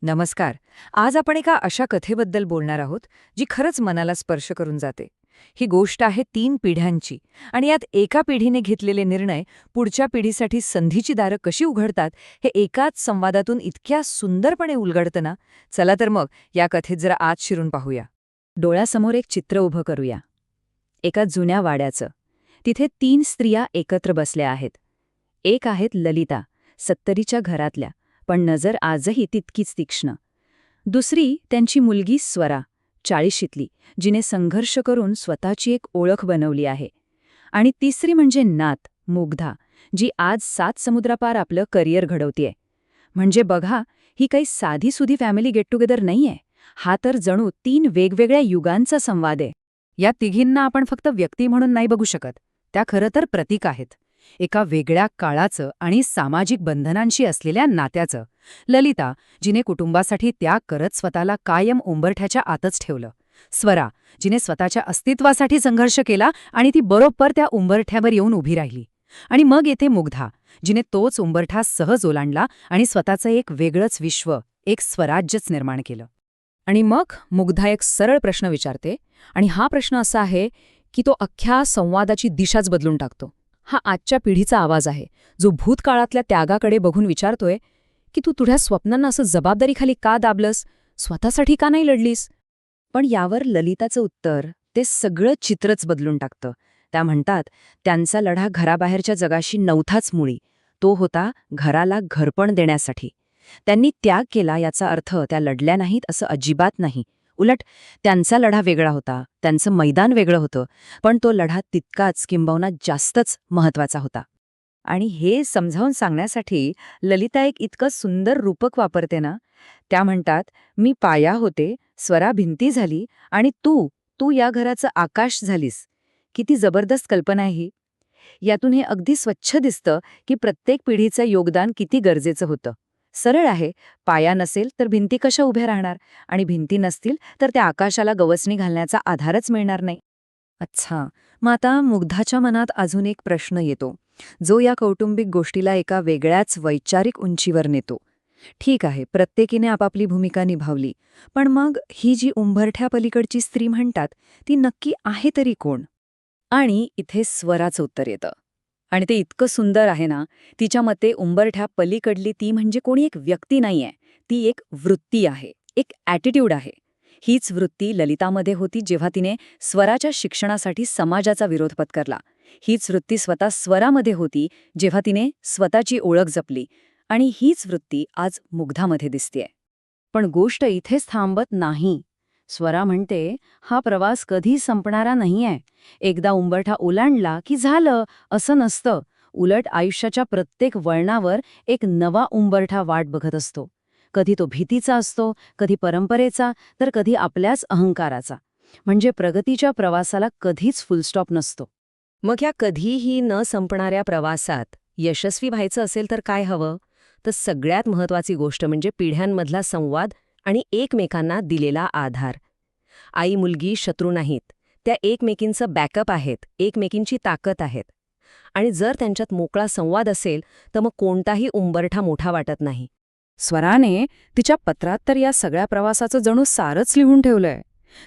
नमस्कार. आज आपण एका अशा कथेबद्दल बोलणार आहोत जी खरंच मनाला स्पर्श करून जाते. ही गोष्ट आहे 3 पिढ्यांची आणि यात एका पिढीने घेतलेले निर्णय पुढच्या पिढीसाठी संधीची दारं कशी उघडतात हे एकाच संवादातून इतक्या सुंदरपणे उलगडतं ना. चला तर मग या कथेत जरा आत शिरून पाहूया. डोळ्यासमोर एक चित्र उभं करूया. एका जुन्या वाड्याचं. तिथे 3 स्त्रिया एकत्र बसल्या आहेत. एक आहेत ललिता, 70च्या घरातल्या, पण नजर आजही तितकीच तीक्ष्ण. दुसरी त्यांची मुलगी स्वरा, 40शीतली, जिने संघर्ष करून स्वतःची एक ओळख बनवली आहे. आणि तिसरी म्हणजे नात, मुग्धा, जी आज 7 समुद्रापार आपलं करिअर घडवतेय. म्हणजे बघा, ही काही साधीसुधी फॅमिली गेट टुगेदर नाहीये. हा तर जणू 3 वेगवेगळ्या युगांचा संवाद आहे. या तिघींना आपण फक्त व्यक्ती म्हणून नाही बघू शकत. त्या खरं तर प्रतीक आहेत. एका वेगळ्या काळाचं आणि सामाजिक बंधनांशी असलेल्या नात्याचं. ललिता, जिने कुटुंबासाठी त्याग करत स्वतःला कायम उंबरठ्याच्या आतच ठेवलं. स्वरा, जिने स्वतःच्या अस्तित्वासाठी संघर्ष केला आणि ती बरोबर त्या उंबरठ्यावर येऊन उभी राहिली. आणि मग येथे मुग्धा, जिने तोच उंबरठा सहज ओलांडला आणि स्वतःचं एक वेगळंच विश्व, एक स्वराज्यच निर्माण केलं. आणि मग मुग्धा एक सरळ प्रश्न विचारते, आणि हा प्रश्न असा आहे की तो अख्ख्या संवादाची दिशाच बदलून टाकतो. हा आजच्या पिढीचा आवाज आहे, जो भूतकाळातल्या त्यागाकडे बघून विचारतोय की तू तुझ्या स्वप्नांना असं जबाबदारीखाली का दाबलंस, स्वतःसाठी का नाही लढलीस. पण यावर ललिताचं उत्तर ते सगळं चित्रच बदलून टाकतं. त्या म्हणतात, त्यांचा लढा घराबाहेरच्या जगाशी नव्हताच मुळी, तो होता घराला घरपण देण्यासाठी. त्यांनी त्याग केला याचा अर्थ त्या लढल्या नाहीत असं अजिबात नाही. उलट त्यांचा लढा वेगळा होता, त्यांचं मैदान वेगळं होतं, पण तो लढा तितकाच किंबहुना जास्तच महत्वाचा होता. आणि हे समजावून सांगण्यासाठी ललिता एक इतकं सुंदर रूपक वापरते ना. त्या म्हणतात, मी पाया होते, स्वरा भिंती झाली आणि तू तू या घराचं आकाश झालीस. किती जबरदस्त कल्पना आहे ही. यातून हे अगदी स्वच्छ दिसतं की प्रत्येक पिढीचं योगदान किती गरजेचं होतं. सरळ आहे, पाया नसेल तर भिंती कशा उभ्या राहणार, आणि भिंती नसतील तर त्या आकाशाला गवसणी घालण्याचा आधारच मिळणार नाही. अच्छा, मग आता मुग्धाच्या मनात अजून एक प्रश्न येतो, जो या कौटुंबिक गोष्टीला एका वेगळ्याच वैचारिक उंचीवर नेतो. ठीक आहे, प्रत्येकीने आपापली भूमिका निभावली, पण मग ही जी उंबरठ्या पलीकडची स्त्री म्हणतात, ती नक्की आहे तरी कोण? आणि इथे स्वराचं उत्तर येतं. आणि ते इतकं सुंदर आहे ना. तिच्या मते उंबरठ्या पलीकडली ती म्हणजे कोणी एक व्यक्ती नाहीये, ती एक वृत्ती आहे, एक ॲटिट्यूड आहे. हीच वृत्ती ललितामध्ये होती जेव्हा तिने स्वराच्या शिक्षणासाठी समाजाचा विरोध पत्करला. हीच वृत्ती स्वतः स्वरामध्ये होती जेव्हा तिने स्वतःची ओळख जपली. आणि हीच वृत्ती आज मुग्धामध्ये दिसतेय. पण गोष्ट इथेच थांबत नाही. स्वरा म्हणते, हा प्रवास कधी संपणारा नाहीये. एकदा उंबरठा ओलांडला की झालं असं नसतं. उलट आयुष्याच्या प्रत्येक वळणावर एक नवा उंबरठा वाट बघत असतो. कधी तो भीतीचा असतो, कधी परंपरेचा, तर कधी आपल्याच अहंकाराचा. म्हणजे प्रगतीच्या प्रवासाला कधीच फुलस्टॉप नसतो. मग या कधीही न संपणाऱ्या प्रवासात यशस्वी व्हायचं असेल तर काय हवं? तर सगळ्यात महत्त्वाची गोष्ट म्हणजे पिढ्यांमधला संवाद आणि एकमेकांना दिलेला आधार. आई मुलगी शत्रू नाहीत, त्या एकमेकींचं बॅकअप आहेत, एकमेकींची ताकद आहेत. आणि जर त्यांच्यात मोकळा संवाद असेल तर मग कोणताही उंबरठा मोठा वाटत नाही. स्वराने तिच्या पत्रात तर या सगळ्या प्रवासाचं जणू सारच लिहून ठेवलंय.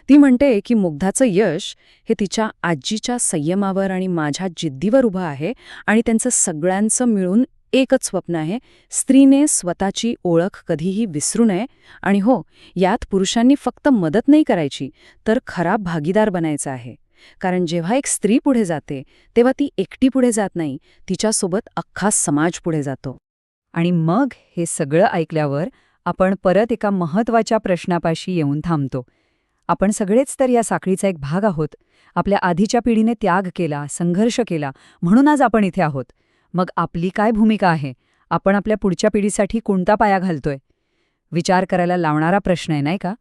ती म्हणते की मुग्धाचं यश हे तिच्या आजीच्या संयमावर आणि माझ्या जिद्दीवर उभं आहे, आणि त्यांचं सगळ्यांचं मिळून एकच स्वप्न आहे, स्त्रीने स्वतःची ओळख कधीही विसरू नये. आणि हो, यात पुरुषांनी फक्त मदत नाही करायची, तर खरा भागीदार बनायचा आहे. कारण जेव्हा एक स्त्री पुढे जाते तेव्हा ती एकटी पुढे जात नाही, तिच्यासोबत अख्खा समाज पुढे जातो. आणि मग हे सगळं ऐकल्यावर आपण परत एका महत्त्वाच्या प्रश्नापाशी येऊन थांबतो. आपण सगळेच तर या साखळीचा एक भाग आहोत. आपल्या आधीच्या पिढीने त्याग केला, संघर्ष केला, म्हणून आज आपण इथे आहोत. मग आपली काय भूमिका आहे? आपण आपल्या पुढच्या पिढीसाठी कोणता पाया घालतोय? विचार करायला लावणारा प्रश्न आहे, नाही का?